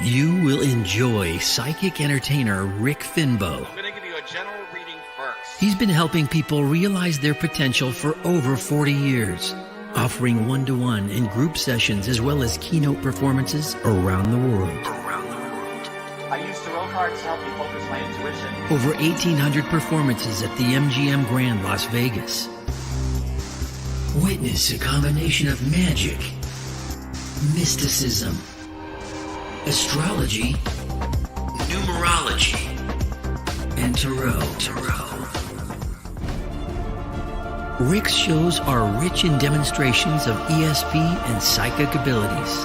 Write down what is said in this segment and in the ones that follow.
You will enjoy psychic entertainer Rick Finbow. I'm going to give you a general reading first. He's been helping people realize their potential for over 40 years, offering one-to-one and group sessions as well as keynote performances around the world. I use tarot cards to help me focus my intuition. Over 1,800 performances at the MGM Grand Las Vegas. Witness a combination of magic, mysticism, astrology, numerology, and tarot. Rick's shows are rich in demonstrations of ESP and psychic abilities,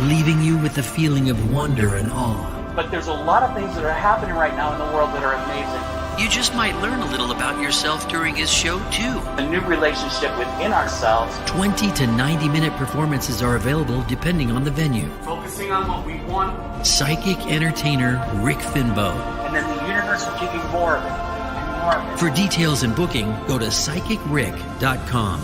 leaving you with a feeling of wonder and awe. But there's a lot of things that are happening right now in the world that are amazing. You just might learn a little about yourself during his show, too. A new relationship within ourselves. 20 to 90-minute performances are available depending on the venue. Focusing on what we want. Psychic entertainer Rick Finbow. And then the universe will give you more of it. And more of it. For details and booking, go to psychicrick.com.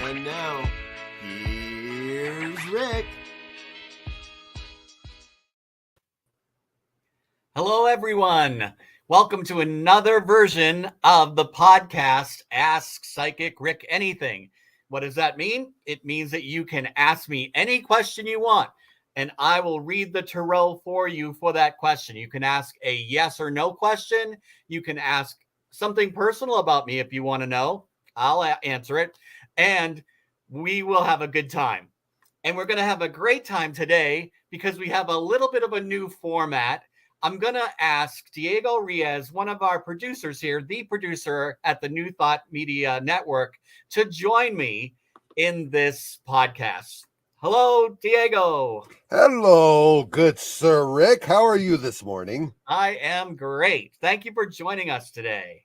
And now, here's Rick. Hello, everyone. Welcome to another version of the podcast, Ask Psychic Rick Anything. What does that mean? It means that you can ask me any question you want, and I will read the tarot for you for that question. You can ask a yes or no question. You can ask something personal about me if you want to know. I'll answer it, and we will have a good time. And we're going to have a great time today because we have a little bit of a new format. I'm going to ask Diego Riaz, one of our producers here, the producer at the New Thought Media Network, to join me in this podcast. Hello, Diego. Hello, good Sir Rick. How are you this morning? I am great. Thank you for joining us today.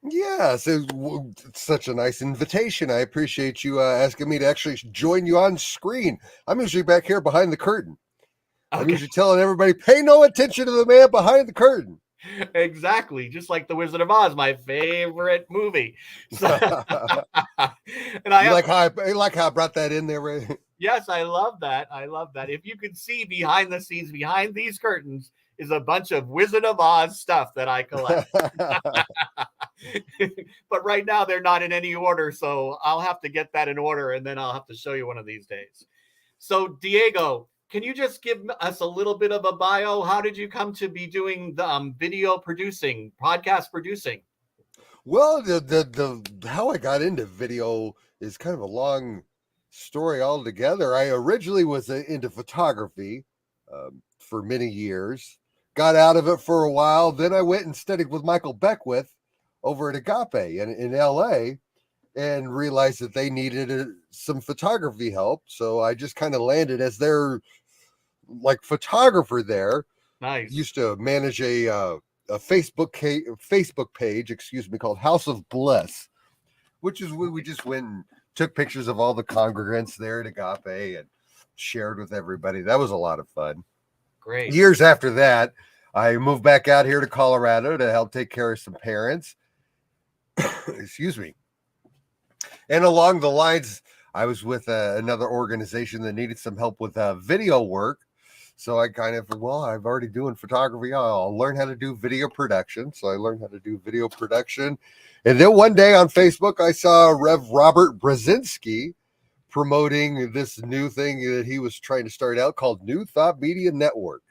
Yes, it's such a nice invitation. I appreciate you asking me to actually join you on screen. I'm usually back here behind the curtain. I'm usually telling everybody, pay no attention to the man behind the curtain. Exactly. Just like The Wizard of Oz, my favorite movie. So, and I like how I brought that in there, right? Yes, I love that. I love that. If you could see behind the scenes, behind these curtains is a bunch of Wizard of Oz stuff that I collect. But right now they're not in any order, so I'll have to get that in order, and then I'll have to show you one of these days. So, Diego, can you just give us a little bit of a bio? How did you come to be doing the video producing, podcast producing? Well, the how I got into video is kind of a long story altogether. I originally was into photography for many years, got out of it for a while. Then I went and studied with Michael Beckwith over at Agape in LA and realized that they needed some photography help. So I just kind of landed as their photographer there. Nice. Used to manage a Facebook page, called House of Bliss, which is where we just went and took pictures of all the congregants there at Agape and shared with everybody. That was a lot of fun. Great. Years after that, I moved back out here to Colorado to help take care of some parents. Excuse me. And along the lines, I was with another organization that needed some help with video work. So I I'm already doing photography. I'll learn how to do video production. So I learned how to do video production. And then one day on Facebook, I saw Rev Robert Brzezinski promoting this new thing that he was trying to start out called New Thought Media Network.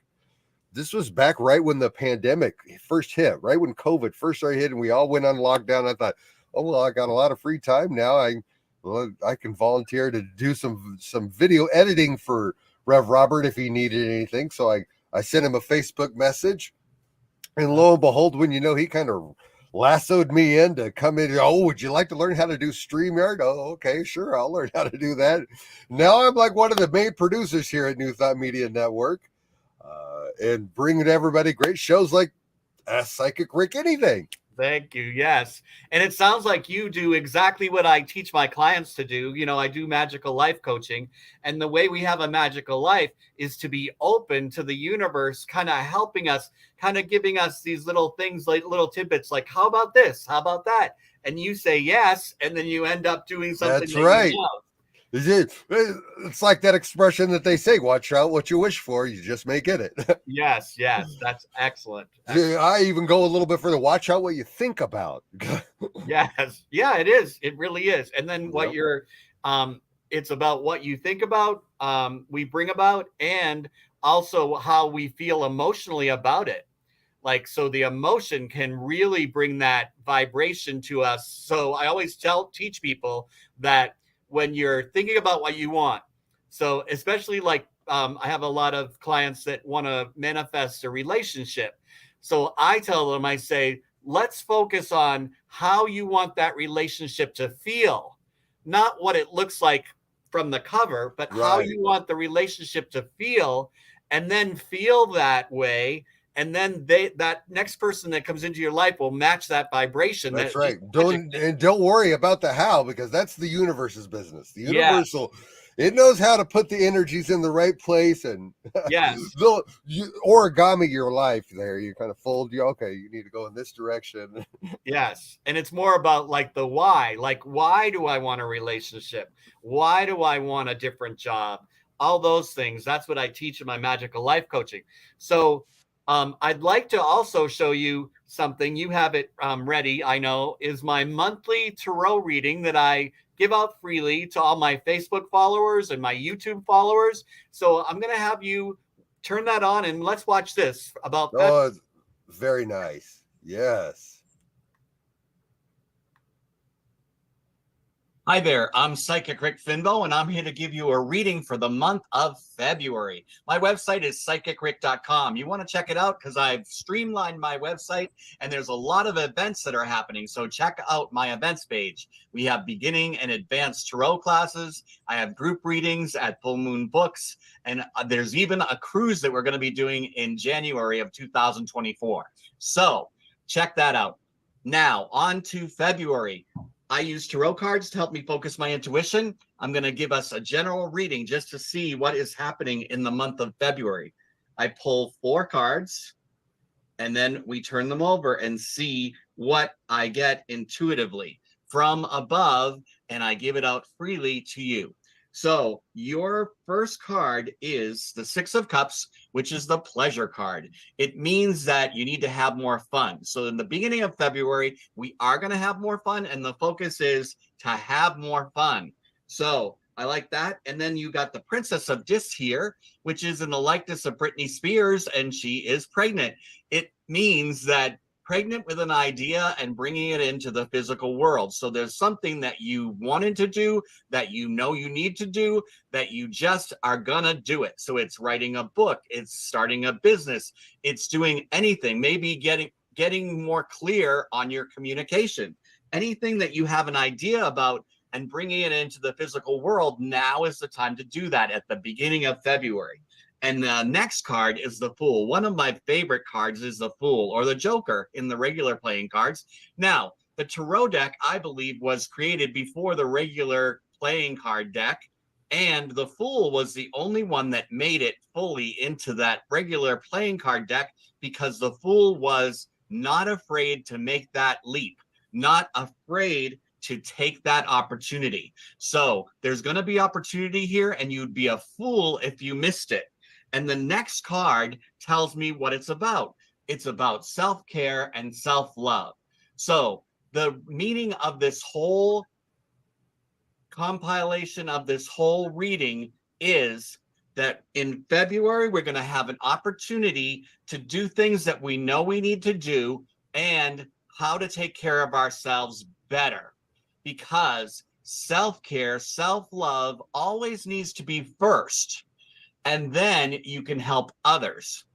This was back right when the pandemic first hit, right when COVID first started hitting. We all went on lockdown. I thought, oh, well, I got a lot of free time now. I Well, I can volunteer to do some video editing for Rev Robert if he needed anything. So I sent him a Facebook message, and lo and behold, when you know, he kind of lassoed me in to come in. Oh, would you like to learn how to do StreamYard? Oh, okay, sure, I'll learn how to do that. Now I'm like one of the main producers here at New Thought Media Network, and bringing everybody great shows like Ask Psychic Rick Anything. Thank you. Yes. And it sounds like you do exactly what I teach my clients to do. You know, I do magical life coaching. And the way we have a magical life is to be open to the universe, kind of helping us, kind of giving us these little things, like little tidbits, like, how about this? How about that? And you say yes. And then you end up doing something. That's right. It's like that expression that they say, watch out what you wish for, you just may get it. Yes, that's excellent. I even go a little bit further, watch out what you think about. Yes, yeah, it is. It really is. And then what you're it's about what you think about, we bring about, and also how we feel emotionally about it. Like, so the emotion can really bring that vibration to us. So I always teach people that when you're thinking about what you want, so especially like I have a lot of clients that want to manifest a relationship. So I tell them, I say, let's focus on how you want that relationship to feel, not what it looks like from the cover, but how you want the relationship to feel, and then feel that way. And then that next person that comes into your life will match that vibration. That's right. Don't worry about the how, because that's the universe's business. The universal, it knows how to put the energies in the right place, and they'll origami your life there. You kind of fold, okay, you need to go in this direction. Yes. And it's more about like the why. Like, why do I want a relationship? Why do I want a different job? All those things. That's what I teach in my magical life coaching. So I'd like to also show you something. You have it ready, I know, is my monthly tarot reading that I give out freely to all my Facebook followers and my YouTube followers. So I'm going to have you turn that on, and let's watch this about that. Oh, very nice. Yes. Hi there, I'm Psychic Rick Finbow, and I'm here to give you a reading for the month of February. My website is psychicrick.com. You want to check it out because I've streamlined my website, and there's a lot of events that are happening, so check out my events page. We have beginning and advanced tarot classes. I have group readings at Full Moon Books, and there's even a cruise that we're going to be doing in January of 2024. So check that out. Now, on to February. I use tarot cards to help me focus my intuition. I'm going to give us a general reading just to see what is happening in the month of February. I pull 4 cards, and then we turn them over and see what I get intuitively from above, and I give it out freely to you. So your first card is the 6 of Cups, which is the pleasure card. It means that you need to have more fun. So in the beginning of February, we are going to have more fun, and the focus is to have more fun. So I like that. And then you got the Princess of Discs here, which is in the likeness of Britney Spears, and she is pregnant. It means that pregnant with an idea and bringing it into the physical world. So there's something that you wanted to do, that you know you need to do, that you just are gonna do it. So it's writing a book, it's starting a business, it's doing anything, maybe getting more clear on your communication. Anything that you have an idea about and bringing it into the physical world, now is the time to do that at the beginning of February. And the next card is the Fool. One of my favorite cards is the Fool, or the Joker in the regular playing cards. Now, the Tarot deck, I believe, was created before the regular playing card deck, and the Fool was the only one that made it fully into that regular playing card deck, because the Fool was not afraid to make that leap, not afraid to take that opportunity. So there's going to be opportunity here, and you'd be a fool if you missed it. And the next card tells me what it's about. It's about self-care and self-love. So the meaning of this whole compilation of this whole reading is that in February, we're going to have an opportunity to do things that we know we need to do, and how to take care of ourselves better. Because self-care, self-love always needs to be first, and then you can help others.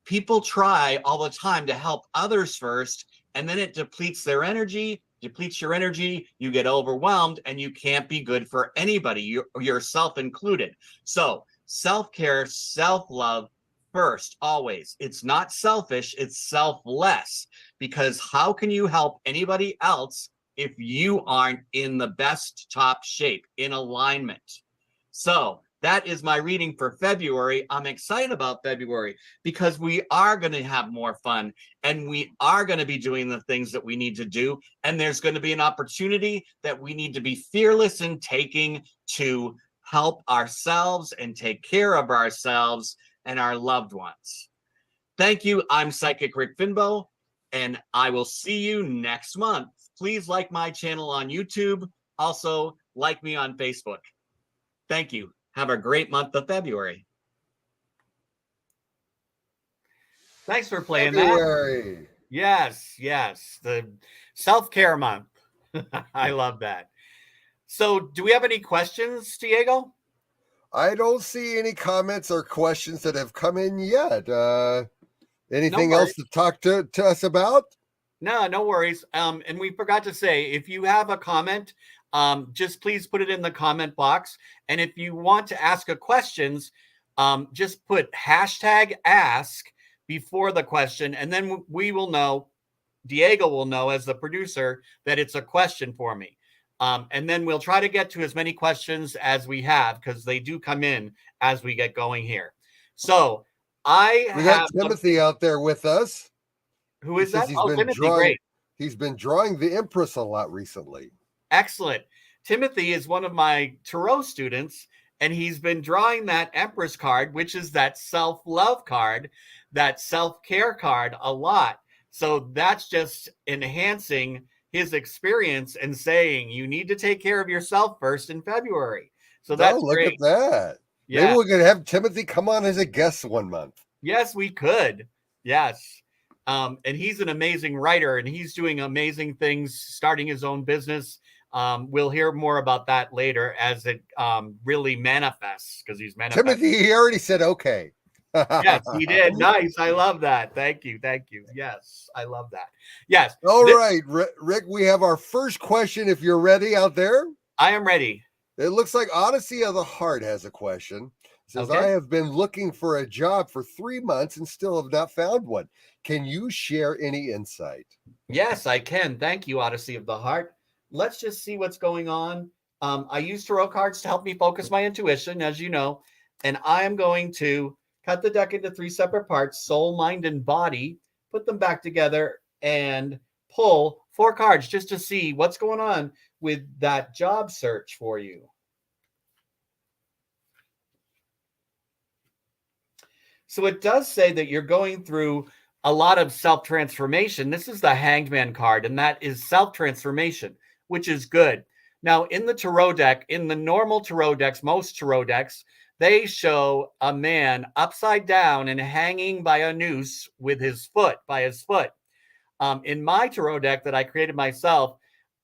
People try all the time to help others first, and then it depletes their energy, depletes your energy, you get overwhelmed, and you can't be good for anybody, yourself included. So self-care, self-love first, always. It's not selfish, it's selfless, because how can you help anybody else if you aren't in the best top shape, in alignment? So that is my reading for February. I'm excited about February because we are going to have more fun, and we are going to be doing the things that we need to do. And there's going to be an opportunity that we need to be fearless in taking to help ourselves and take care of ourselves and our loved ones. Thank you. I'm Psychic Rick Finbow, and I will see you next month. Please like my channel on YouTube. Also, like me on Facebook. Thank you. Have a great month of February. Thanks for playing February. that. Yes. The self-care month. I love that. So do we have any questions, Diego? I don't see any comments or questions that have come in yet. Anything else to talk to us about? No worries. And we forgot to say, if you have a comment, just please put it in the comment box. And if you want to ask a questions, just put #ask before the question, and then we will know, Diego will know as the producer, that it's a question for me. And then we'll try to get to as many questions as we have, because they do come in as we get going here. So we got Timothy out there with us. Who is that? Timothy, great. He's been drawing the Empress a lot recently. Excellent. Timothy is one of my tarot students, and he's been drawing that Empress card, which is that self-love card, that self-care card, a lot. So that's just enhancing his experience and saying you need to take care of yourself first in February. So that's look great. At that. Yeah. Maybe we're going to have Timothy come on as a guest one month. Yes, we could. Yes. And he's an amazing writer, and he's doing amazing things, starting his own business. We'll hear more about that later as it really manifests, because he's manifesting. Timothy, he already said okay. Yes, he did. Nice. I love that. Thank you. Yes, I love that. Yes. All right, Rick, we have our first question. If you're ready out there. I am ready. It looks like Odyssey of the Heart has a question. It says, okay. I have been looking for a job for 3 months and still have not found one. Can you share any insight? Yes, I can. Thank you, Odyssey of the Heart. Let's just see what's going on. I use tarot cards to help me focus my intuition, as you know, and I am going to cut the deck into 3 separate parts: soul, mind, and body, put them back together, and pull 4 cards just to see what's going on with that job search for you. So it does say that you're going through a lot of self-transformation. This is the Hanged Man card, and that is self-transformation, which is good. Now, in the tarot deck, in the normal tarot decks, most tarot decks, they show a man upside down and hanging by a noose with his foot, by his foot. In my tarot deck that I created myself,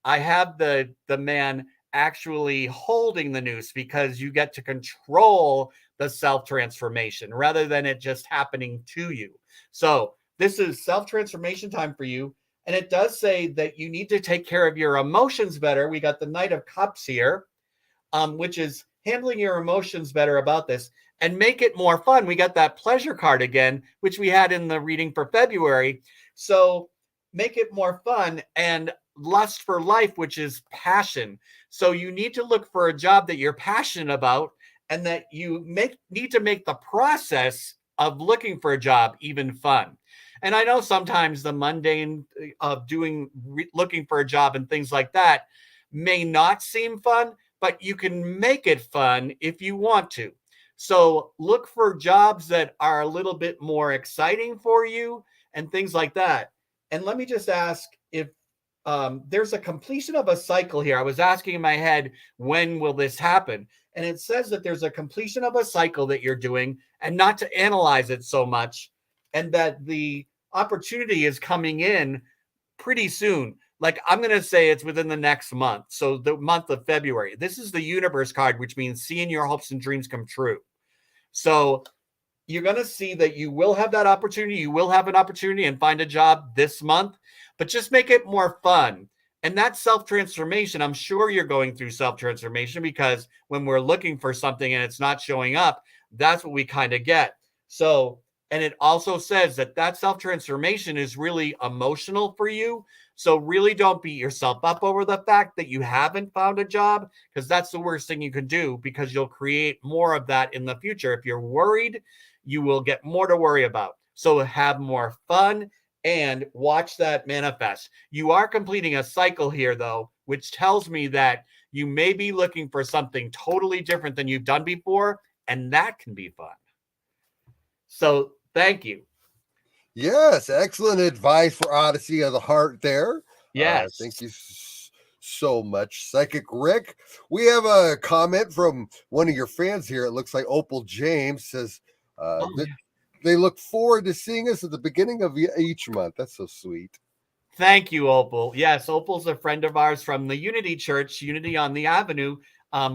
I have the man actually holding the noose, because you get to control the self-transformation rather than it just happening to you. So this is self-transformation time for you. And it does say that you need to take care of your emotions better. We got the Knight of Cups here, which is handling your emotions better about this and make it more fun. We got that pleasure card again, which we had in the reading for February. So make it more fun, and lust for life, which is passion. So you need to look for a job that you're passionate about, and that you need to make the process of looking for a job even fun. And I know sometimes the mundane of looking for a job and things like that may not seem fun, but you can make it fun if you want to. So look for jobs that are a little bit more exciting for you and things like that. And let me just ask if there's a completion of a cycle here. I was asking in my head, when will this happen? And it says that there's a completion of a cycle that you're doing, and not to analyze it so much, and that the opportunity is coming in pretty soon. like I'm going to say it's within the next month. So the month of February. This is the universe card, which means seeing your hopes and dreams come true. So you're going to see that you will have that opportunity. You will have an opportunity and find a job this month, but just make it more fun. And that self-transformation, I'm sure you're going through self-transformation, because when we're looking for something and it's not showing up, that's what we kind of get. So, and it also says that that self-transformation is really emotional for you. So really don't beat yourself up over the fact that you haven't found a job, because that's the worst thing you can do, because you'll create more of that in the future. If you're worried, you will get more to worry about. So have more fun and watch that manifest. You are completing a cycle here, though, which tells me that you may be looking for something totally different than you've done before, and that can be fun. So thank you. Yes, excellent advice for Odyssey of the Heart there. Yes. Thank you so much, Psychic Rick. We have a comment from one of your fans here. It looks like Opal James says that they look forward to seeing us at the beginning of each month. That's so sweet. Thank you, Opal. Yes, Opal's a friend of ours from the Unity Church, Unity on the Avenue,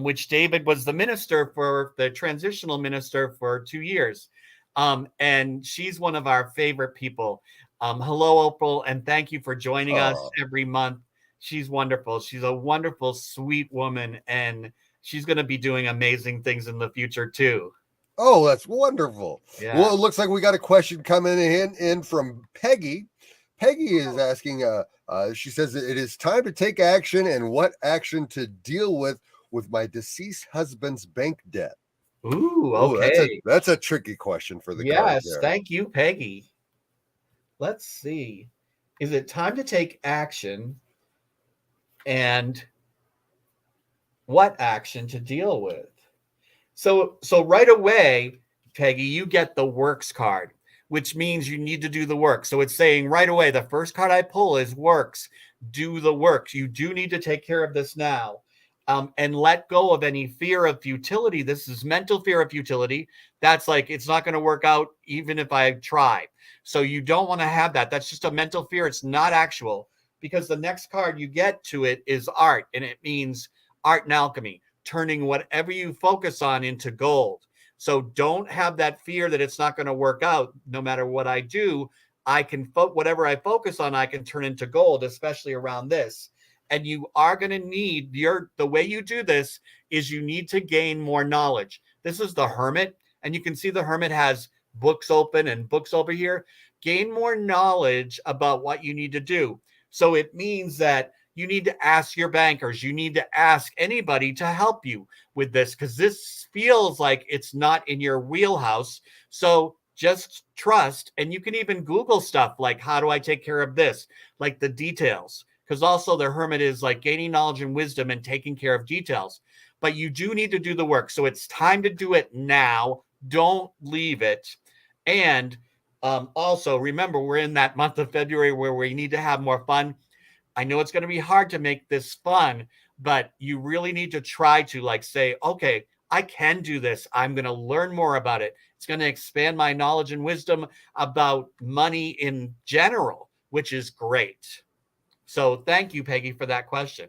which David was the minister for, the transitional minister for 2 years. And she's one of our favorite people. Hello, Opal, and thank you for joining us every month. She's wonderful. She's a wonderful, sweet woman, and she's going to be doing amazing things in the future, too. Oh, that's wonderful. Yeah. Well, it looks like we got a question coming in from Peggy. Peggy is asking, she says it is time to take action, and what action to deal with my deceased husband's bank debt. Ooh, okay. That's a tricky question for the card there. Thank you, Peggy. Let's see. Is it time to take action, and what action to deal with? So right away, Peggy, you get the works card, which means you need to do the work. So it's saying right away, the first card I pull is works. Do the work. You do need to take care of this now. And let go of any fear of futility. This is mental fear of futility. That's like, it's not going to work out even if I try. So you don't want to have that. That's just a mental fear. It's not actual, because the next card you get to it is art, and it means art and alchemy, turning whatever you focus on into gold. So don't have that fear that it's not going to work out. No matter what I do, I can whatever I focus on, I can turn into gold, especially around this. And you are going to need the way you do this is you need to gain more knowledge. This is the Hermit, and you can see the Hermit has books open and books over here. Gain more knowledge about what you need to do. So it means that you need to ask your bankers. You need to ask anybody to help you with this, because this feels like it's not in your wheelhouse. So just trust. And you can even Google stuff like, how do I take care of this? Like the details. Because also the Hermit is like gaining knowledge and wisdom and taking care of details. But you do need to do the work. So it's time to do it now. Don't leave it. And also remember, we're in that month of February where we need to have more fun. I know it's going to be hard to make this fun, but you really need to try to like say, okay, I can do this. I'm going to learn more about it. It's going to expand my knowledge and wisdom about money in general, which is great. So thank you, Peggy, for that question.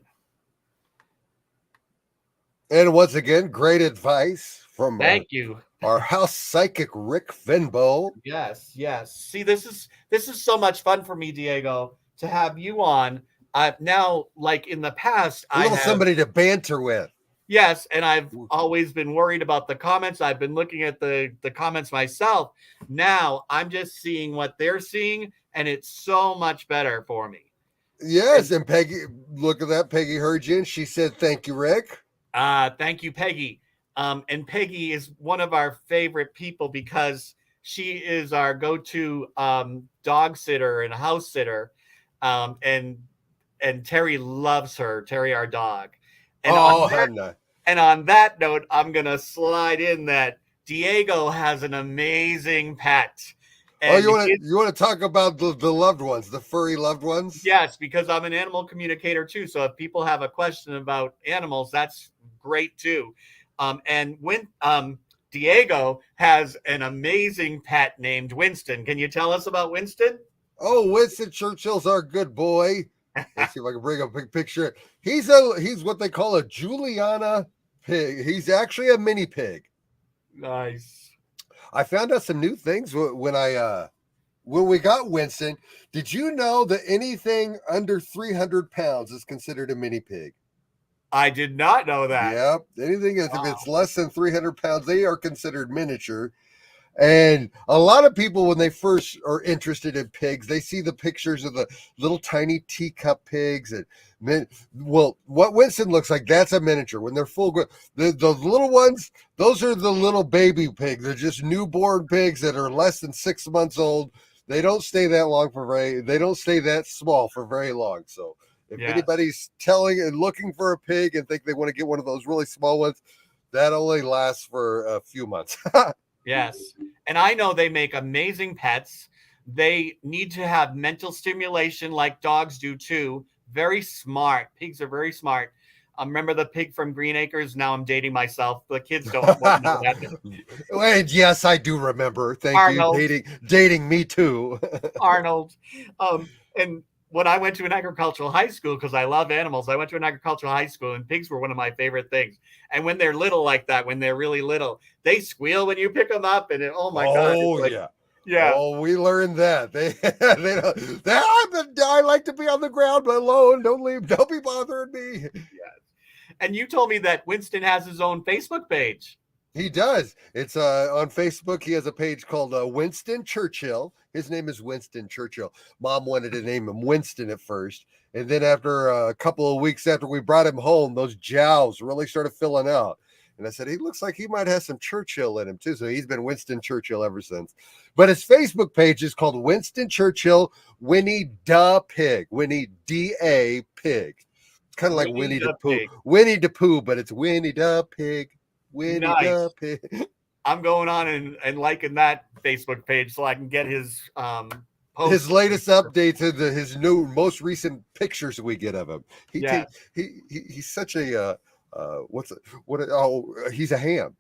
And once again, great advice from thank you, our house psychic Rick Finbow. Yes. See, this is so much fun for me, Diego, to have you on. Now, like in the past, I have somebody to banter with. Yes, and I've always been worried about the comments. I've been looking at the comments myself. Now I'm just seeing what they're seeing, and it's so much better for me. Yes, and Peggy, look at that. Peggy heard you, and she said, "Thank you, Rick." Thank you, Peggy. And Peggy is one of our favorite people because she is our go-to dog sitter and house sitter, and Terry loves her. Terry, our dog. And on that note, I'm gonna slide in that Diego has an amazing pet. And you want to talk about the loved ones, the furry loved ones? Yes, because I'm an animal communicator too. So if people have a question about animals, that's great too. And when Diego has an amazing pet named Winston. Can you tell us about Winston? Oh, Winston Churchill's our good boy. Let's see if I can bring a big picture. He's what they call a Juliana pig. He's actually a mini pig. Nice. I found out some new things when we got Winston. Did you know that anything under 300 pounds is considered a mini pig? I did not know that. Yep. Anything if it's less than 300 pounds, they are considered miniature. And a lot of people, when they first are interested in pigs, they see the pictures of the little tiny teacup pigs. And well, what Winston looks like, that's a miniature. When they're full grown, the little ones, those are the little baby pigs. They're just newborn pigs that are less than 6 months old. They don't stay that long they don't stay that small for very long. So if anybody's telling and looking for a pig and think they want to get one of those really small ones, that only lasts for a few months. Yes. And I know they make amazing pets. They need to have mental stimulation like dogs do too. Very smart. Pigs are very smart. Remember the pig from Green Acres? Now I'm dating myself. The kids don't know that. And yes, I do remember. Thank Arnold. you. Dating me too. Arnold. And when I went to an agricultural high school, because I love animals, I went to an agricultural high school and pigs were one of my favorite things. And when they're little like that, when they're really little, they squeal when you pick them up. And oh my God. Like, yeah. Yeah. Oh, we learned that. They don't, I like to be on the ground alone. Don't be bothering me. Yes. And you told me that Winston has his own Facebook page. He does. It's on Facebook. He has a page called Winston Churchill. His name is Winston Churchill. Mom wanted to name him Winston at first. And then after a couple of weeks after we brought him home, those jowls really started filling out. And I said, he looks like he might have some Churchill in him too. So he's been Winston Churchill ever since. But his Facebook page is called Winston Churchill Winnie the Pig. Winnie D-A Pig. It's kind of like Winnie the Pooh. Pig. Winnie the Pooh, but it's Winnie the Pig. Winnie the Pig. I'm going on and liking that Facebook page so I can get his posts. His latest updates and his new most recent pictures we get of him. He's such a he's a ham.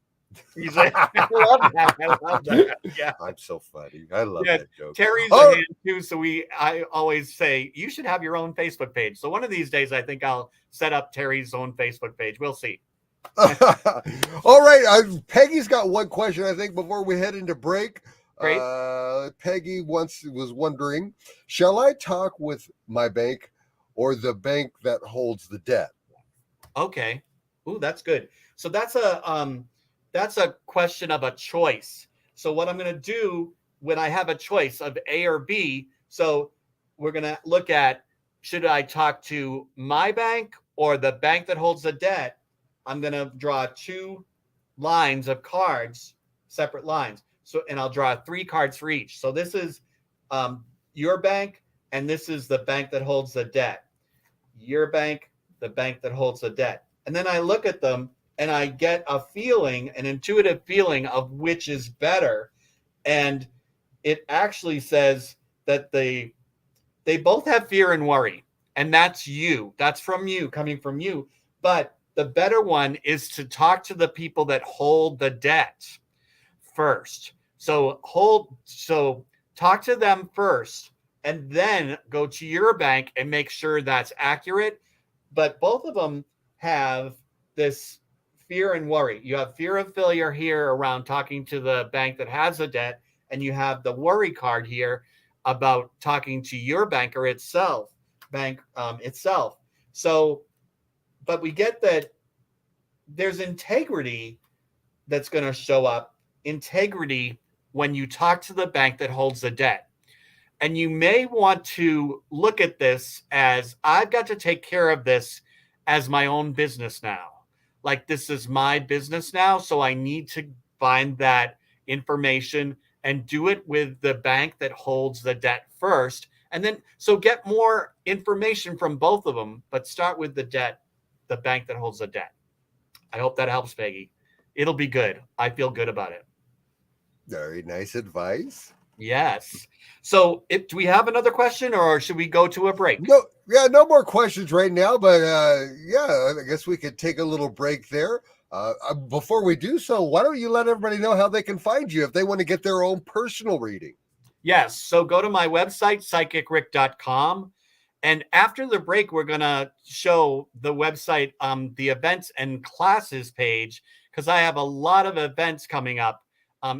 I love that. I love that. Yeah. I'm so funny. I love that joke. Terry's a ham too, so I always say you should have your own Facebook page. So one of these days I think I'll set up Terry's own Facebook page. We'll see. All right. Peggy's got one question, I think, before we head into break. Great. Peggy was wondering, shall I talk with my bank or the bank that holds the debt? Okay. Ooh, that's good. So that's a question of a choice. So what I'm going to do when I have a choice of A or B, so we're going to look at, should I talk to my bank or the bank that holds the debt? I'm going to draw 2 lines of cards, separate lines. So, and I'll draw 3 cards for each. So this is your bank, and this is the bank that holds the debt. Your bank, the bank that holds the debt. And then I look at them and I get a feeling, an intuitive feeling of which is better. And it actually says that they both have fear and worry. And that's you. That's from you, coming from you. But the better one is to talk to the people that hold the debt first. So talk to them first and then go to your bank and make sure that's accurate. But both of them have this fear and worry. You have fear of failure here around talking to the bank that has the debt, and you have the worry card here about talking to your banker itself, itself. So, but we get that there's integrity that's going to show up, integrity when you talk to the bank that holds the debt. And you may want to look at this as, I've got to take care of this as my own business now. Like, this is my business now, so I need to find that information and do it with the bank that holds the debt first. And then, so get more information from both of them, but start with the debt, the bank that holds the debt. I hope that helps, Peggy. It'll be good. I feel good about it. Very nice advice. Yes. So do we have another question, or should we go to a break? No more questions right now, but I guess we could take a little break there. Before we do so, why don't you let everybody know how they can find you if they want to get their own personal reading? Yes. So go to my website, psychicrick.com, And after the break, we're going to show the website, the events and classes page, because I have a lot of events coming up,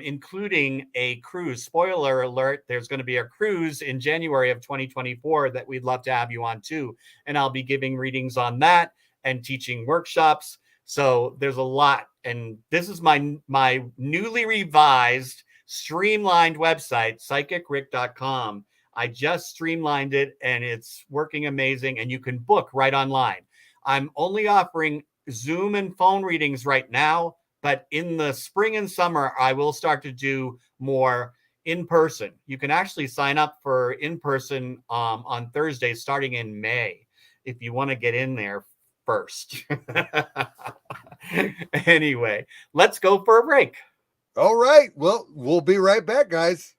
including a cruise. Spoiler alert, there's going to be a cruise in January of 2024 that we'd love to have you on too. And I'll be giving readings on that and teaching workshops. So there's a lot. And this is my newly revised, streamlined website, psychicrick.com. I just streamlined it and it's working amazing. And you can book right online. I'm only offering Zoom and phone readings right now, but in the spring and summer, I will start to do more in person. You can actually sign up for in person on Thursdays starting in May if you want to get in there first. Anyway, let's go for a break. All right. Well, we'll be right back, guys.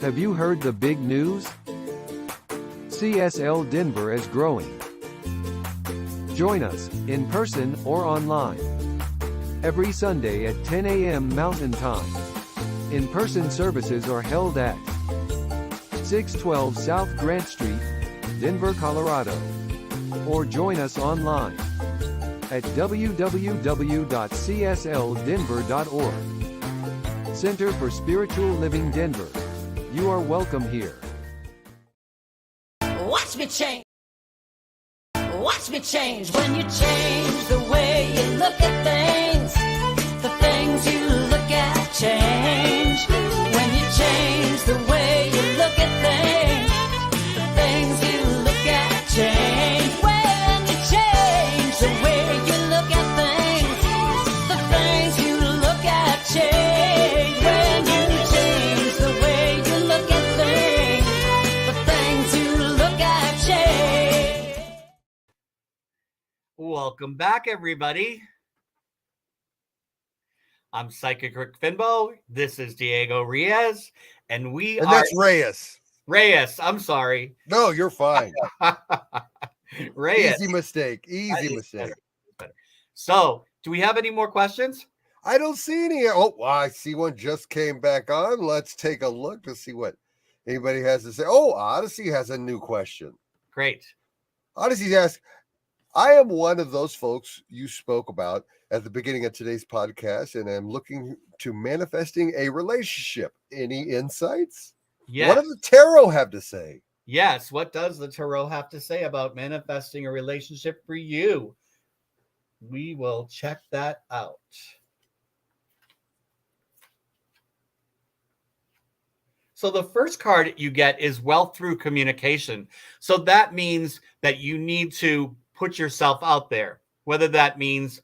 Have you heard the big news? CSL Denver is growing. Join us, in person or online, every Sunday at 10 a.m. Mountain Time. In-person services are held at 612 South Grant Street, Denver, Colorado. Or join us online at www.csldenver.org. Center for Spiritual Living Denver. You are welcome here. Watch me change. Watch me change when you change the way you look at things. The things you look at change. When you change the way you look at things. The things you look at change. When you change the way you look at things. The things you look at change. When you change the way you look at things. The things you look at change. Welcome back, everybody. I'm Psychic Rick Finbow. This is Diego Reyes, and that's Reyes. Reyes. I'm sorry. No, you're fine. Reyes. Easy mistake. Easy mistake. So, do we have any more questions? I don't see any. Oh, I see one just came back on. Let's take a look to see what anybody has to say. Oh, Odyssey has a new question. Great. Odyssey asks, I am one of those folks you spoke about at the beginning of today's podcast, and I'm looking to manifesting a relationship. Any insights? Yes. What does the tarot have to say? Yes. What does the tarot have to say about manifesting a relationship for you? We will check that out. So the first card you get is wealth through communication. So that means that you need to put yourself out there, whether that means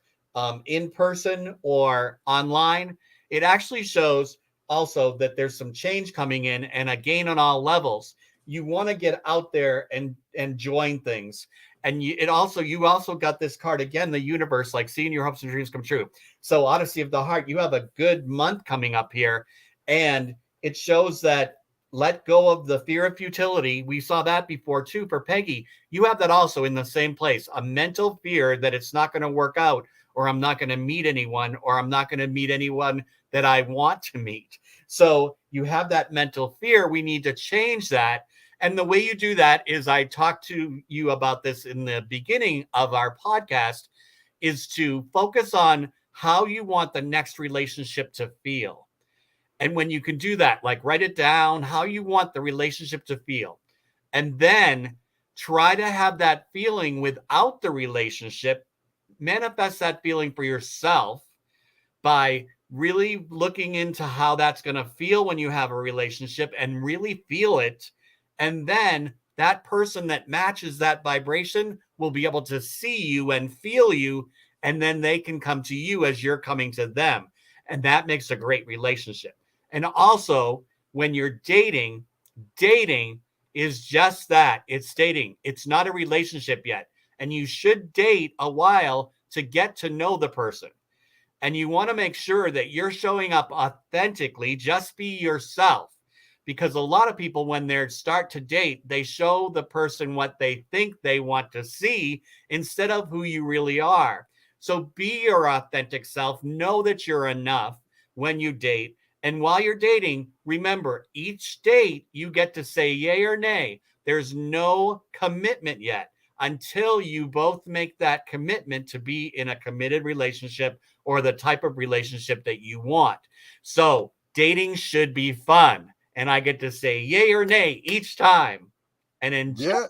in person or online. It actually shows also that there's some change coming in and a gain on all levels. You want to get out there and join things. And you also got this card again, the universe, like seeing your hopes and dreams come true. So Odyssey of the Heart, you have a good month coming up here. And it shows that let go of the fear of futility. We saw that before too for Peggy. You have that also in the same place, a mental fear that it's not going to work out, or I'm not going to meet anyone, or I'm not going to meet anyone that I want to meet. So you have that mental fear. We need to change that. And the way you do that is, I talked to you about this in the beginning of our podcast, is to focus on how you want the next relationship to feel. And when you can do that, like write it down, how you want the relationship to feel. And then try to have that feeling without the relationship. Manifest that feeling for yourself by really looking into how that's going to feel when you have a relationship and really feel it. And then that person that matches that vibration will be able to see you and feel you. And then they can come to you as you're coming to them. And that makes a great relationship. And also, when you're dating, dating is just that. It's dating. It's not a relationship yet. And you should date a while to get to know the person. And you want to make sure that you're showing up authentically. Just be yourself. Because a lot of people, when they start to date, they show the person what they think they want to see instead of who you really are. So be your authentic self. Know that you're enough when you date. And while you're dating, remember, each date you get to say yay or nay. There's no commitment yet until you both make that commitment to be in a committed relationship or the type of relationship that you want. So dating should be fun. And I get to say yay or nay each time and enjoy. Yeah.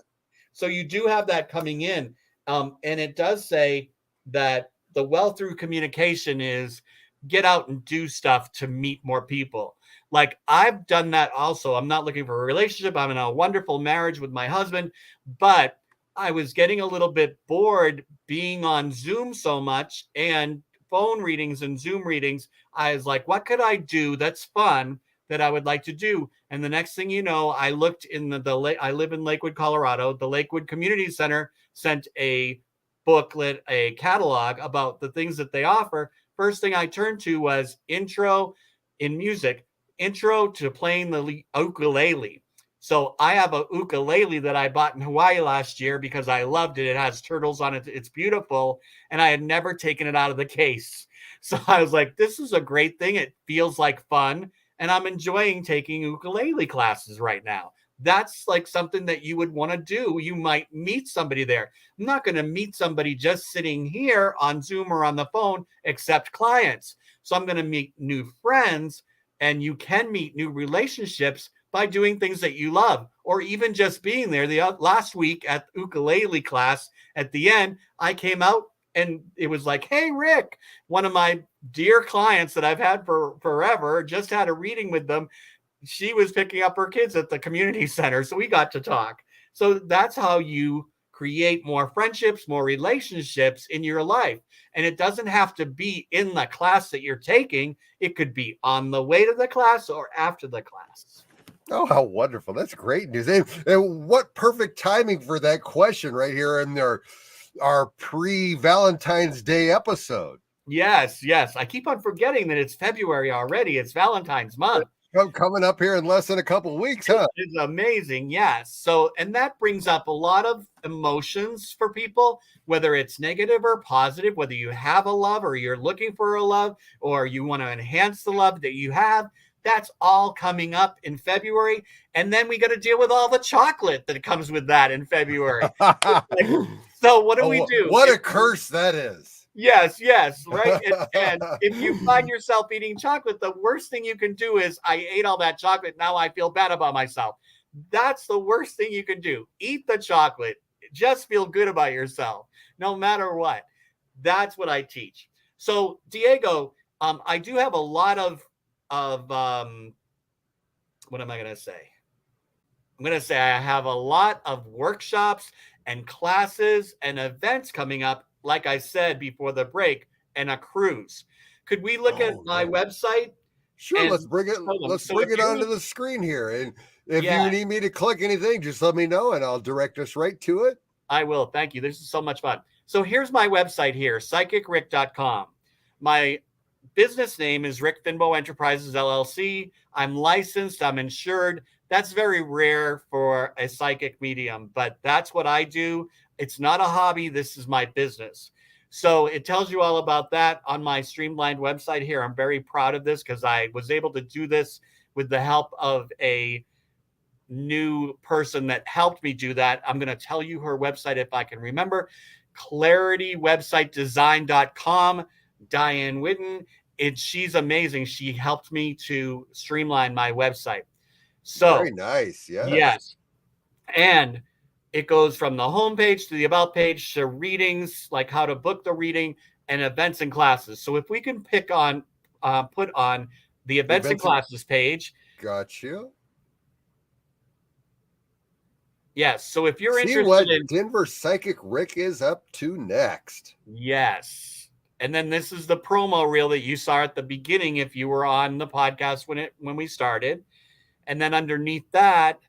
So you do have that coming in. And it does say that the well through communication is get out and do stuff to meet more people. Like I've done that also. I'm not looking for a relationship. I'm in a wonderful marriage with my husband, but I was getting a little bit bored being on Zoom so much and phone readings and Zoom readings. I was like, what could I do that's fun that I would like to do? And the next thing you know, I looked in I live in Lakewood, Colorado. The Lakewood Community Center sent a booklet, a catalog about the things that they offer. First thing I turned to was intro in music, intro to playing the ukulele. So I have a ukulele that I bought in Hawaii last year because I loved it. It has turtles on it. It's beautiful. And I had never taken it out of the case. So I was like, this is a great thing. It feels like fun. And I'm enjoying taking ukulele classes right now. That's like something that you would want to do. You might meet somebody there. I'm not going to meet somebody just sitting here on Zoom or on the phone, except clients. So I'm going to meet new friends, and you can meet new relationships by doing things that you love, or even just being there. The last week at ukulele class, at the end, I came out and it was like, hey, Rick, one of my dear clients that I've had for forever, just had a reading with them. She was picking up her kids at the community center. So we got to talk. So that's how you create more friendships, more relationships in your life. And it doesn't have to be in the class that you're taking. It could be on the way to the class or after the class. Oh, how wonderful. That's great news. And what perfect timing for that question right here in our pre-Valentine's Day episode. Yes. I keep on forgetting that it's February already. It's Valentine's month. Coming up here in less than a couple of weeks, huh? It's amazing. Yes. So, and that brings up a lot of emotions for people, whether it's negative or positive, whether you have a love or you're looking for a love or you want to enhance the love that you have. That's all coming up in February. And then we got to deal with all the chocolate that comes with that in February. So what do we do? What a curse that is. Yes, right. And if you find yourself eating chocolate, the worst thing you can do is I ate all that chocolate. Now I feel bad about myself. That's the worst thing you can do. Eat the chocolate. Just feel good about yourself, no matter what. That's what I teach. So Diego, I do have a lot of what am I going to say? I'm going to say I have a lot of workshops and classes and events coming up, like I said before the break, and a cruise. Could we look at my website? Sure, let's bring it. Let's bring it onto the screen here. And if you need me to click anything, just let me know and I'll direct us right to it. I will. Thank you. This is so much fun. So here's my website here, psychicrick.com. My business name is Rick Finbow Enterprises, LLC. I'm licensed. I'm insured. That's very rare for a psychic medium, but that's what I do. It's not a hobby. This is my business. So it tells you all about that on my streamlined website here. I'm very proud of this because I was able to do this with the help of a new person that helped me do that. I'm going to tell you her website if I can remember. ClarityWebsiteDesign.com. Diane Whitten. She's amazing. She helped me to streamline my website. So very nice. Yes. And it goes from the homepage to the about page to readings, like how to book the reading, and events and classes. So if we can pick on put on the events and classes page. Got you. Yes. So if you're See interested what in Denver Psychic Rick is up to next. yes. And then this is the promo reel that you saw at the beginning if you were on the podcast when we started. And then underneath that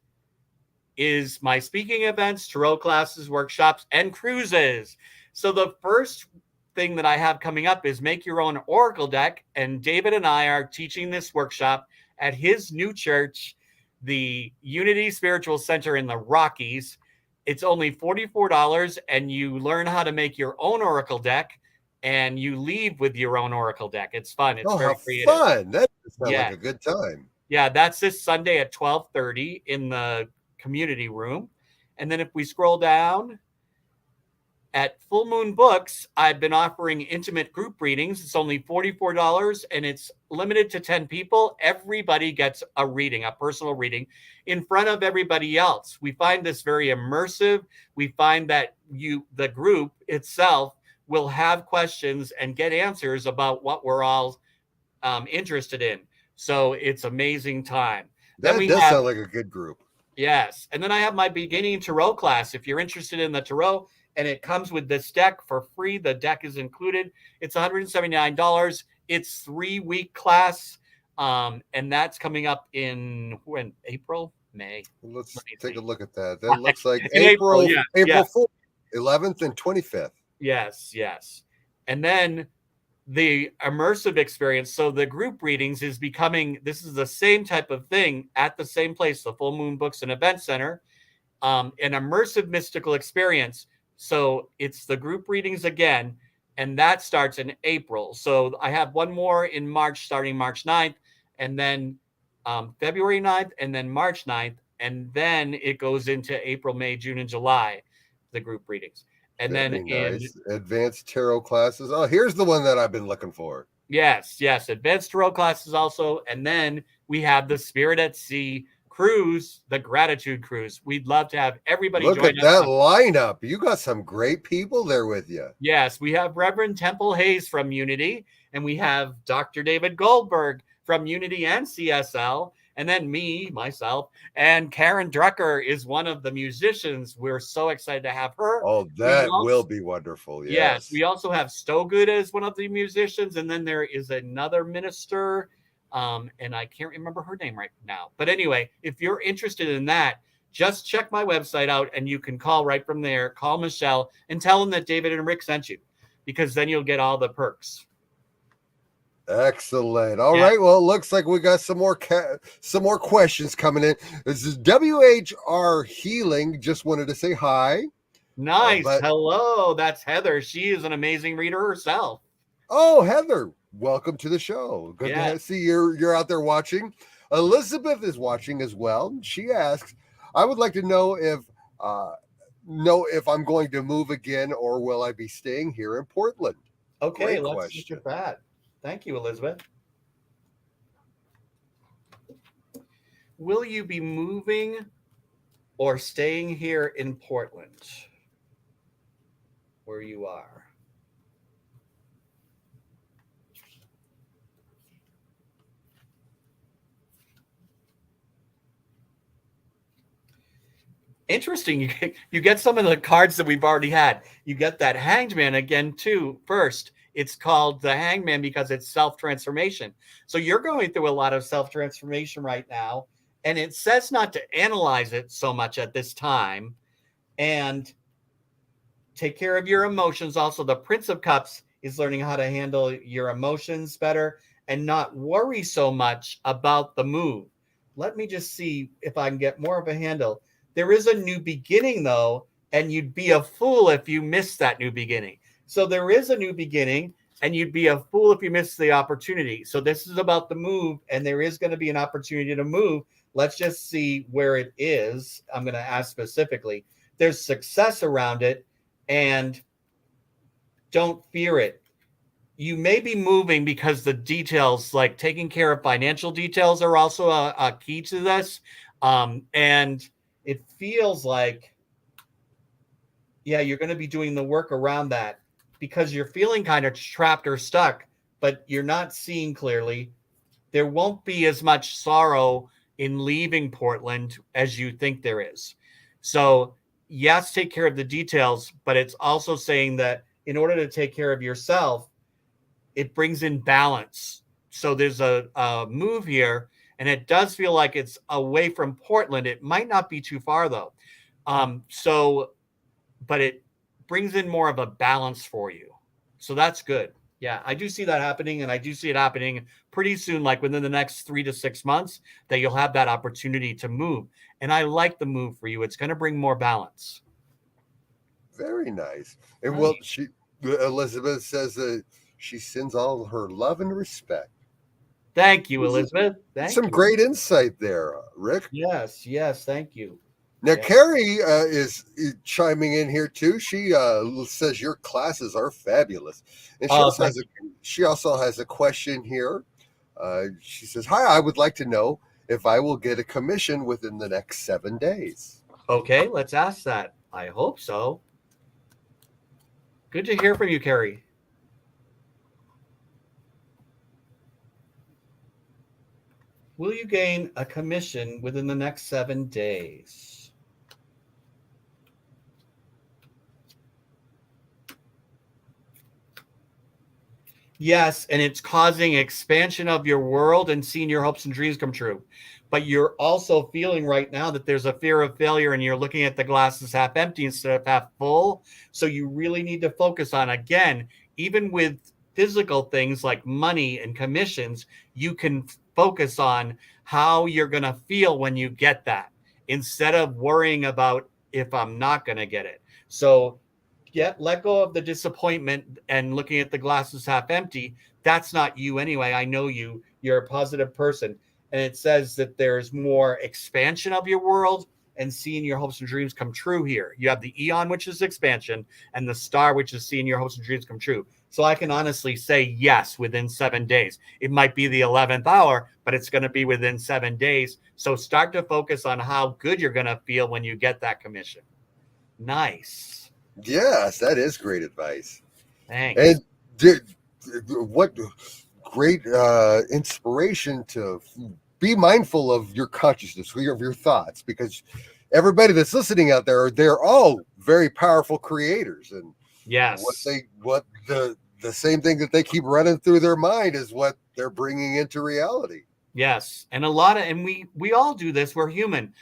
is my speaking events, tarot classes, workshops, and cruises. So the first thing that I have coming up is make your own oracle deck. And David and I are teaching this workshop at his new church, the Unity Spiritual Center in the Rockies. It's only $44, and you learn how to make your own oracle deck, and you leave with your own oracle deck. It's fun. It's very how creative. Fun. That sounds Yeah. like a good time. Yeah, that's this Sunday at 12:30 in the community room. And then if we scroll down at Full Moon Books, I've been offering intimate group readings. It's only $44 and it's limited to 10 people. Everybody gets a reading, a personal reading in front of everybody else. We find this very immersive. We find that the group itself will have questions and get answers about what we're all interested in. So it's amazing time. That does sound like a good group. Yes. And then I have my beginning tarot class. If you're interested in the tarot and it comes with this deck for free, the deck is included. It's $179. It's 3-week class. And that's coming up in April, May. Let's take a look at that. That looks like April 4th, 11th, and 25th. Yes. And then the immersive experience. So the group readings is becoming, this is the same type of thing at the same place, the Full Moon Books and Event Center, an immersive mystical experience. So it's the group readings again, and that starts in April. So I have one more in March, starting March 9th, and then February 9th, and then March 9th, and then it goes into April, May, June, and July, the group readings. And then nice. Advanced tarot classes. Oh, here's the one that I've been looking for. Yes. Advanced tarot classes also. And then we have the Spirit at Sea cruise, the Gratitude Cruise. We'd love to have everybody look join at that lineup. You got some great people there with you. Yes, we have Reverend Temple Hayes from Unity, and we have Dr. David Goldberg from Unity and CSL. And then myself, and Karen Drucker is one of the musicians. We're so excited to have her. Oh, that will be wonderful. Yes. We also have Stogood as one of the musicians. And then there is another minister. And I can't remember her name right now. But anyway, if you're interested in that, just check my website out and you can call right from there. Call Michelle and tell them that David and Rick sent you, because then you'll get all the perks. Excellent. All right. Well, it looks like we got some more questions coming in. This is WHR Healing. Just wanted to say hi. Nice. Hello. That's Heather. She is an amazing reader herself. Oh, Heather, welcome to the show. Good to see you're out there watching. Elizabeth is watching as well. She asks, I would like to know if I'm going to move again or will I be staying here in Portland? Okay, let's look at that. Thank you, Elizabeth. Will you be moving or staying here in Portland, where you are? Interesting. You get some of the cards that we've already had. You get that Hanged Man again, too, first. It's called the Hangman because it's self-transformation. So you're going through a lot of self-transformation right now. And it says not to analyze it so much at this time. And take care of your emotions. Also, the Prince of Cups is learning how to handle your emotions better and not worry so much about the move. Let me just see if I can get more of a handle. There is a new beginning, though, and you'd be a fool if you missed that new beginning. So there is a new beginning, and you'd be a fool if you miss the opportunity. So this is about the move, and there is going to be an opportunity to move. Let's just see where it is. I'm going to ask specifically. There's success around it, and don't fear it. You may be moving because the details, like taking care of financial details, are also a key to this. And it feels like, you're going to be doing the work around that, because you're feeling kind of trapped or stuck but you're not seeing clearly. There won't be as much sorrow in leaving Portland as you think there is. So, yes, take care of the details, but it's also saying that in order to take care of yourself, it brings in balance. So there's a move here, and it does feel like it's away from Portland. It might not be too far though. But it brings in more of a balance for you. So that's good. Yeah, I do see that happening, and I do see it happening pretty soon, like within the next 3 to 6 months, that you'll have that opportunity to move. And I like the move for you. It's going to bring more balance. Very nice. And Nice. Elizabeth says that she sends all her love and respect. Thank you, Elizabeth. Thank Some you. great insight there, Rick. Yes, thank you. Now, Yeah. Carrie is chiming in here too. She says your classes are fabulous, and she also has a question here. She says, "Hi, I would like to know if I will get a commission within the next 7 days." Okay, let's ask that. I hope so. Good to hear from you, Carrie. Will you gain a commission within the next 7 days? Yes, and it's causing expansion of your world and seeing your hopes and dreams come true. But you're also feeling right now that there's a fear of failure, and you're looking at the glasses half empty instead of half full. So you really need to focus on, again, even with physical things like money and commissions, you can focus on how you're going to feel when you get that instead of worrying about if I'm not going to get it. So let go of the disappointment and looking at the glasses half empty. That's not you anyway. I know you. You're a positive person. And it says that there's more expansion of your world and seeing your hopes and dreams come true here. You have the Eon, which is expansion, and the Star, which is seeing your hopes and dreams come true. So I can honestly say yes within 7 days. It might be the 11th hour, but it's going to be within 7 days. So start to focus on how good you're going to feel when you get that commission. Nice. Yes, that is great advice. Thanks. And what great inspiration to be mindful of your consciousness, of your thoughts, because everybody that's listening out there, they're all very powerful creators, and yes, what the same thing that they keep running through their mind is what they're bringing into reality. Yes, and we all do this. We're human.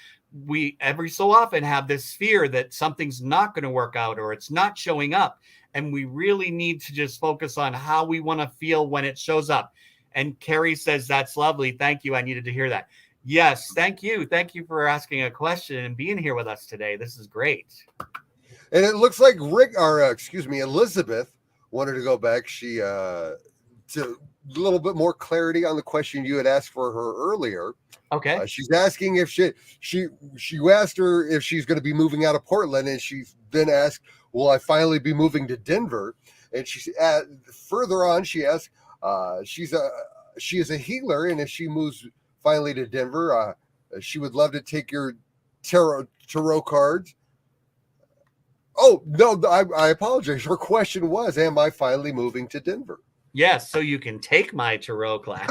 We every so often have this fear that something's not going to work out or it's not showing up. And we really need to just focus on how we want to feel when it shows up. And Carrie says, that's lovely. Thank you. I needed to hear that. Yes. Thank you. Thank you for asking a question and being here with us today. This is great. And it looks like Elizabeth wanted to go back. She, to a little bit more clarity on the question you had asked for her earlier. Okay. She's asking if she asked her if she's going to be moving out of Portland, and she then asked, "Will I finally be moving to Denver?" And she further on, she asked, she is a healer, and if she moves finally to Denver, she would love to take your tarot cards. Oh no, I apologize. Her question was, "Am I finally moving to Denver?" Yes, so you can take my tarot class.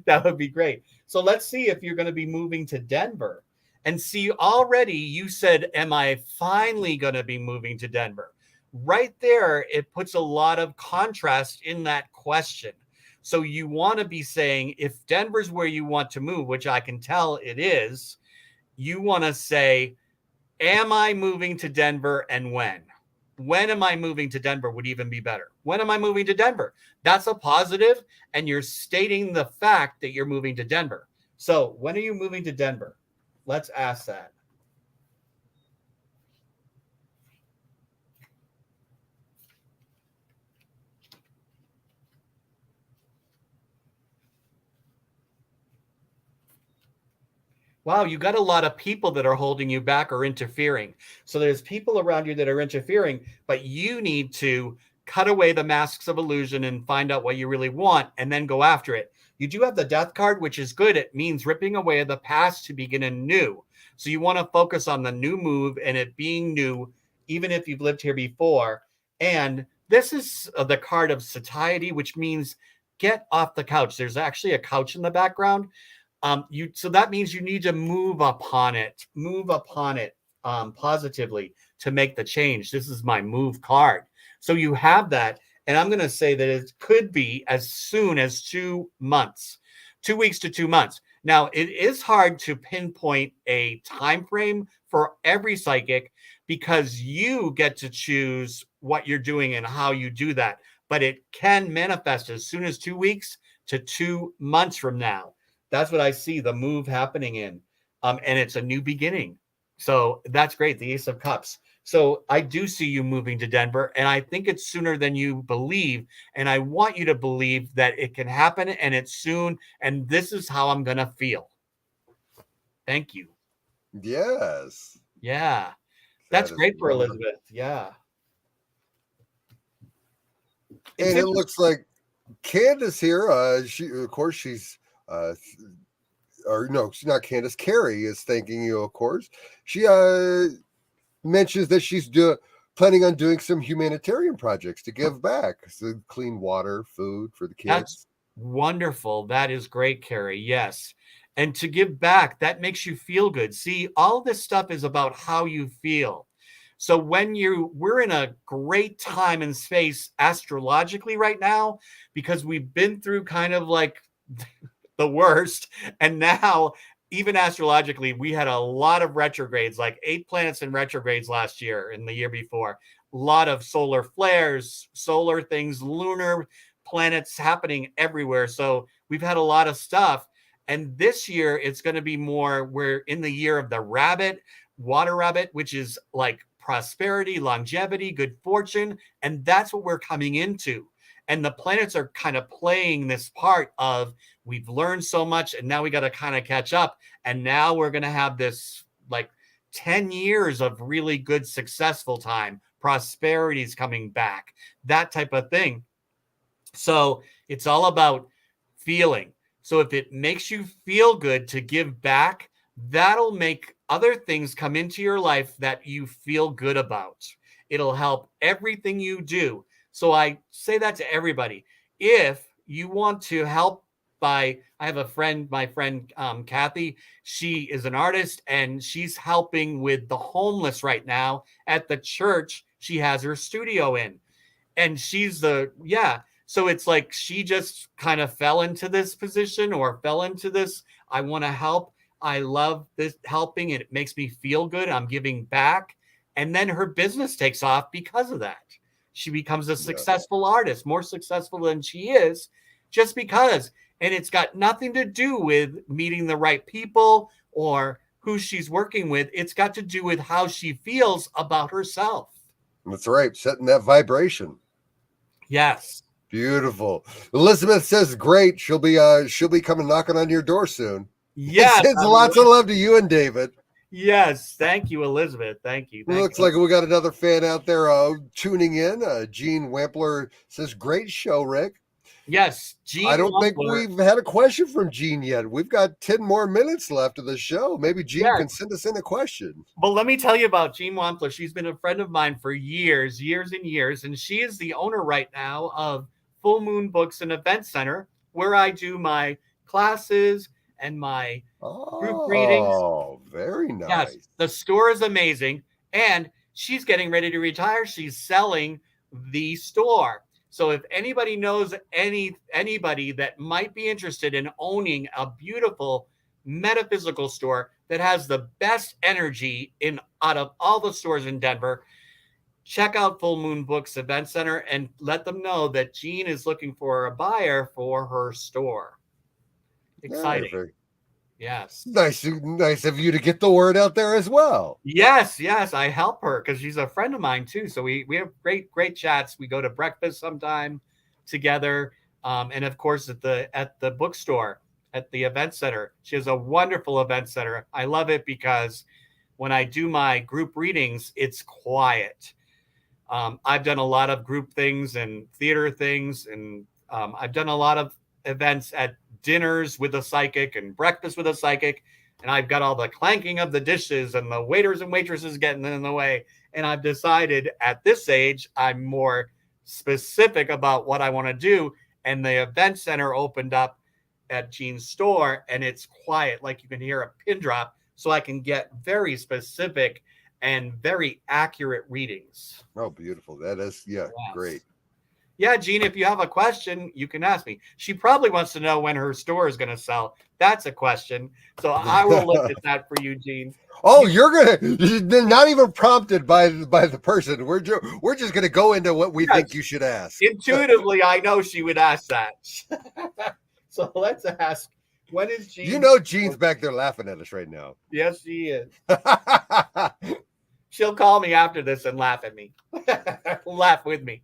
That would be great. So let's see if you're going to be moving to Denver. And see, already you said, am I finally going to be moving to Denver? Right there, it puts a lot of contrast in that question. So you want to be saying, if Denver's where you want to move, which I can tell it is, you want to say, am I moving to Denver and when? When am I moving to Denver would even be better. When am I moving to Denver? That's a positive, and you're stating the fact that you're moving to Denver. So when are you moving to Denver? Let's ask that. Wow, you got a lot of people that are holding you back or interfering. So there's people around you that are interfering, but you need to cut away the masks of illusion and find out what you really want and then go after it. You do have the death card, which is good. It means ripping away the past to begin anew. So you want to focus on the new move and it being new, even if you've lived here before. And This is the card of satiety, which means get off the couch. There's actually a couch in the background. So that means you need to move upon it positively to make the change. This is my move card. So you have that. And I'm going to say that it could be as soon as 2 months, 2 weeks to 2 months. Now, it is hard to pinpoint a time frame for every psychic because you get to choose what you're doing and how you do that. But it can manifest as soon as 2 weeks to 2 months from now. That's what I see the move happening in. And it's a new beginning. So that's great. The Ace of Cups. So I do see you moving to Denver, and I think it's sooner than you believe. And I want you to believe that it can happen and it's soon. And this is how I'm going to feel. Thank you. Yes. Yeah. That's great for wonderful. Elizabeth. Yeah. And it looks like Candace here. She's or no, she's not Candace. Carrie is thanking you, of course. She mentions that she's planning on doing some humanitarian projects to give back, so clean water, food for the kids. That's wonderful. That is great, Carrie. Yes. And to give back, that makes you feel good. See, all this stuff is about how you feel. So when we're in a great time and space astrologically right now, because we've been through kind of like the worst. And now, even astrologically, we had a lot of retrogrades, like 8 planets in retrogrades last year and the year before. A lot of solar flares, solar things, lunar planets happening everywhere. So we've had a lot of stuff. And this year, it's going to be more, we're in the year of the rabbit, water rabbit, which is like prosperity, longevity, good fortune. And that's what we're coming into. And the planets are kind of playing this part of we've learned so much and now we got to kind of catch up. And now we're going to have this like 10 years of really good, successful time. Prosperity is coming back, that type of thing. So it's all about feeling. So if it makes you feel good to give back, that'll make other things come into your life that you feel good about. It'll help everything you do. So I say that to everybody. If you want to help I have a friend, my friend Kathy, she is an artist and she's helping with the homeless right now at the church she has her studio in. And so it's like she just kind of fell into this position or fell into this. I want to help. I love this helping. It makes me feel good. I'm giving back. And then her business takes off because of that. She becomes a successful artist, more successful than she is just because. And it's got nothing to do with meeting the right people or who she's working with. It's got to do with how she feels about herself. That's right. Setting that vibration. Yes. Beautiful. Elizabeth says, great. She'll be coming knocking on your door soon. Yes. Sends lots of love to you and David. Yes. Thank you, Elizabeth. Thank you. Looks like we got another fan out there tuning in. Gene Wampler says, great show, Rick. Yes. Gene I don't Wampler. think we've had a question from Gene yet. We've got 10 more minutes left of the show. Maybe Gene can send us in a question. Well, let me tell you about Gene Wampler. She's been a friend of mine for years and years. And she is the owner right now of Full Moon Books and Event Center, where I do my classes and my group readings. Oh, very nice. Yes, the store is amazing. And she's getting ready to retire. She's selling the store. So if anybody knows anybody that might be interested in owning a beautiful metaphysical store that has the best energy out of all the stores in Denver, check out Full Moon Books Event Center and let them know that Jean is looking for a buyer for her store. Exciting. Yes. Nice of you to get the word out there as well. Yes. I help her because she's a friend of mine too. So we have great chats. We go to breakfast sometime together. And of course at the bookstore, at the event center. She has a wonderful event center. I love it because when I do my group readings, it's quiet. I've done a lot of group things and theater things, and I've done a lot of events at dinners with a psychic and breakfast with a psychic, and I've got all the clanking of the dishes and the waiters and waitresses getting in the way. And I've decided at this age, I'm more specific about what I want to do. And the event center opened up at Gene's store, and it's quiet, like you can hear a pin drop, so I can get very specific and very accurate readings. Oh, beautiful. That is, yeah, Yes. great. Yeah, Gene, if you have a question, you can ask me. She probably wants to know when her store is going to sell. That's a question. So I will look at that for you, Gene. Oh, they're not even prompted by the person. We're just going to go into what we think you should ask. Intuitively, I know she would ask that. So let's ask, when is Gene? You know Gene's back there laughing at us right now. Yes, she is. She'll call me after this and laugh at me. Laugh with me.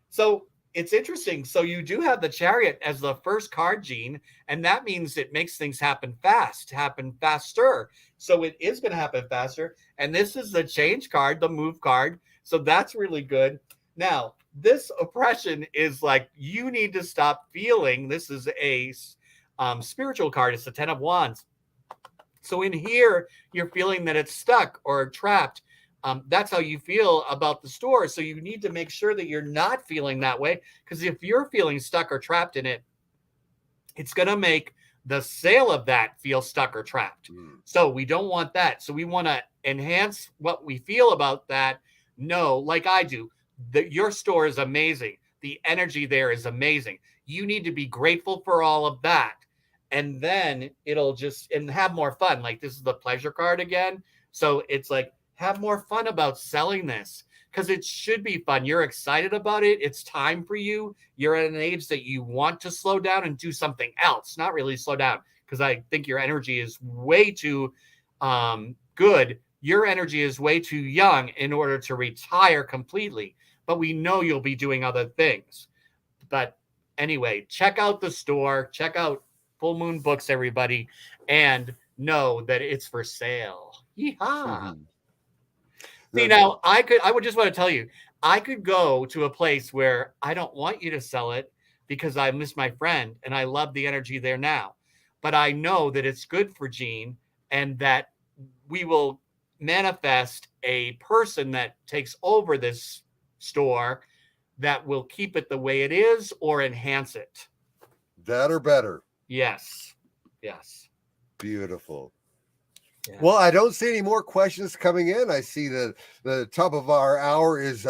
So it's interesting. So you do have the Chariot as the first card, Gene, and that means it makes things happen faster. So it is going to happen faster. And this is the change card, the move card. So that's really good. Now, this oppression is like, you need to stop feeling. This is a spiritual card. It's the 10 of Wands. So in here, you're feeling that it's stuck or trapped. That's how you feel about the store. So you need to make sure that you're not feeling that way, because if you're feeling stuck or trapped in it, it's going to make the sale of that feel stuck or trapped. So we don't want that. So we want to enhance what we feel about that. No, like I do, that your store is amazing. The energy there is amazing. You need to be grateful for all of that. And then it'll and have more fun. Like, this is the pleasure card again. So it's like, have more fun about selling this, because it should be fun. You're excited about it. It's time for you. You're at an age that you want to slow down and do something else, not really slow down, because I think your energy is way too good. Your energy is way too young in order to retire completely, but we know you'll be doing other things. But anyway, check out the store, check out Full Moon Books, everybody, and know that it's for sale. Yeehaw. Mm-hmm. See, now I would just want to tell you, I could go to a place where I don't want you to sell it because I miss my friend and I love the energy there now. But I know that it's good for Gene, and that we will manifest a person that takes over this store that will keep it the way it is or enhance it. That or better. Yes. Yes. Beautiful. Yeah. Well, I don't see any more questions coming in. I see that the top of our hour is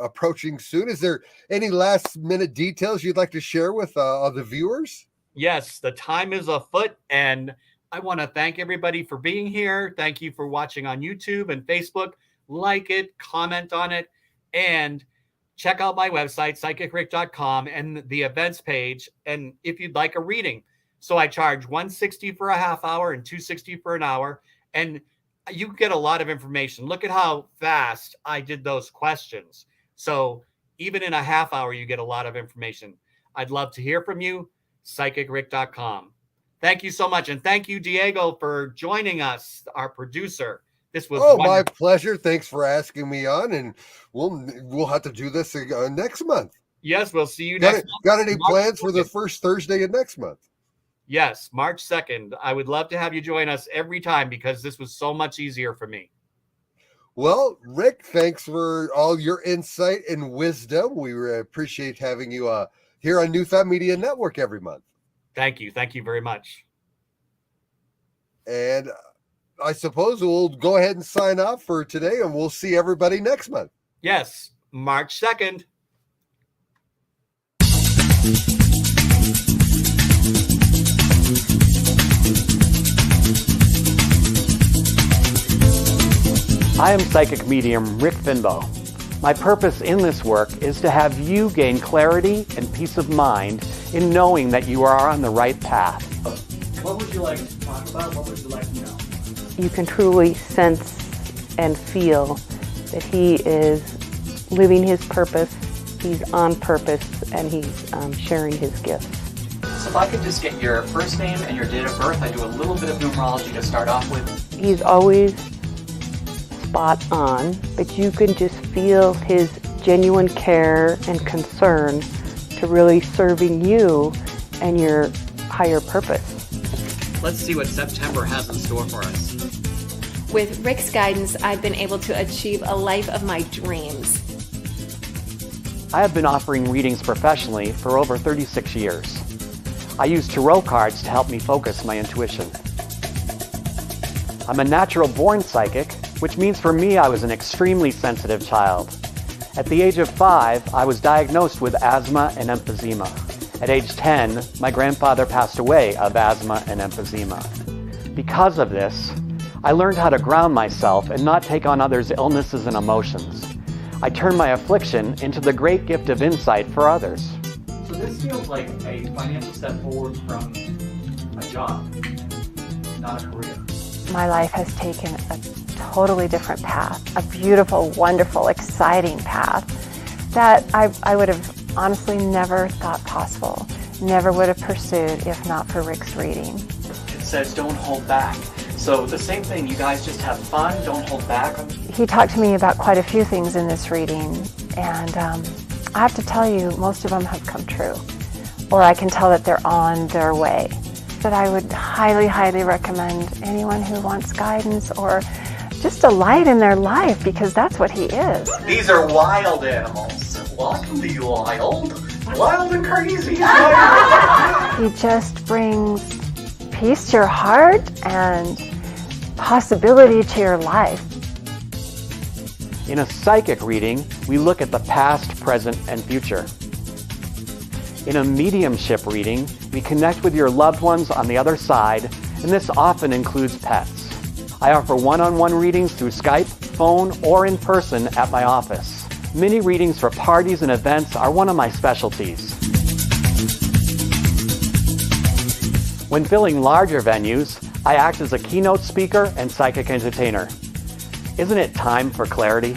approaching soon. Is there any last minute details you'd like to share with the viewers? Yes, the time is afoot, and I want to thank everybody for being here. Thank you for watching on YouTube and Facebook. Like it, comment on it, and check out my website, psychicrick.com, and the events page. And if you'd like a reading, so I charge $160 for a half hour and $260 for an hour. And you get a lot of information. Look at how fast I did those questions. So even in a half hour, you get a lot of information. I'd love to hear from you. PsychicRick.com. Thank you so much. And thank you, Diego, for joining us, our producer. This was wonderful. My pleasure. Thanks for asking me on. And we'll have to do this next month. Yes, we'll see you next month. Got any plans for the first Thursday of next month? Yes, March 2nd. I would love to have you join us every time, because this was so much easier for me. Well, Rick, thanks for all your insight and wisdom. We appreciate having you here on New Thought Media Network every month. Thank you. Thank you very much. And I suppose we'll go ahead and sign off for today, and we'll see everybody next month. Yes, March 2nd. I am psychic medium Rick Finbow. My purpose in this work is to have you gain clarity and peace of mind in knowing that you are on the right path. What would you like to talk about? What would you like to know? You can truly sense and feel that he is living his purpose, he's on purpose, and he's sharing his gifts. So if I could just get your first name and your date of birth, I do a little bit of numerology to start off with. He's always spot on, but you can just feel his genuine care and concern to really serving you and your higher purpose. Let's see what September has in store for us. With Rick's guidance, I've been able to achieve a life of my dreams. I have been offering readings professionally for over 36 years. I use tarot cards to help me focus my intuition. I'm a natural-born psychic, which means for me I was an extremely sensitive child. At the age of 5, I was diagnosed with asthma and emphysema. At age 10, my grandfather passed away of asthma and emphysema. Because of this, I learned how to ground myself and not take on others' illnesses and emotions. I turned my affliction into the great gift of insight for others. So this feels like a financial step forward from a job, not a career. My life has taken a totally different path, a beautiful, wonderful, exciting path that I would have honestly never thought possible, never would have pursued if not for Rick's reading. It says don't hold back. So the same thing, you guys just have fun, don't hold back. He talked to me about quite a few things in this reading, and I have to tell you, most of them have come true, or I can tell that they're on their way. But I would highly, highly recommend anyone who wants guidance or just a light in their life, because that's what he is. These are wild animals. Welcome to you, wild and crazy. He just brings peace to your heart and possibility to your life. In a psychic reading, we look at the past, present, and future. In a mediumship reading, we connect with your loved ones on the other side, and this often includes pets. I offer one-on-one readings through Skype, phone, or in person at my office. Mini readings for parties and events are one of my specialties. When filling larger venues, I act as a keynote speaker and psychic entertainer. Isn't it time for clarity?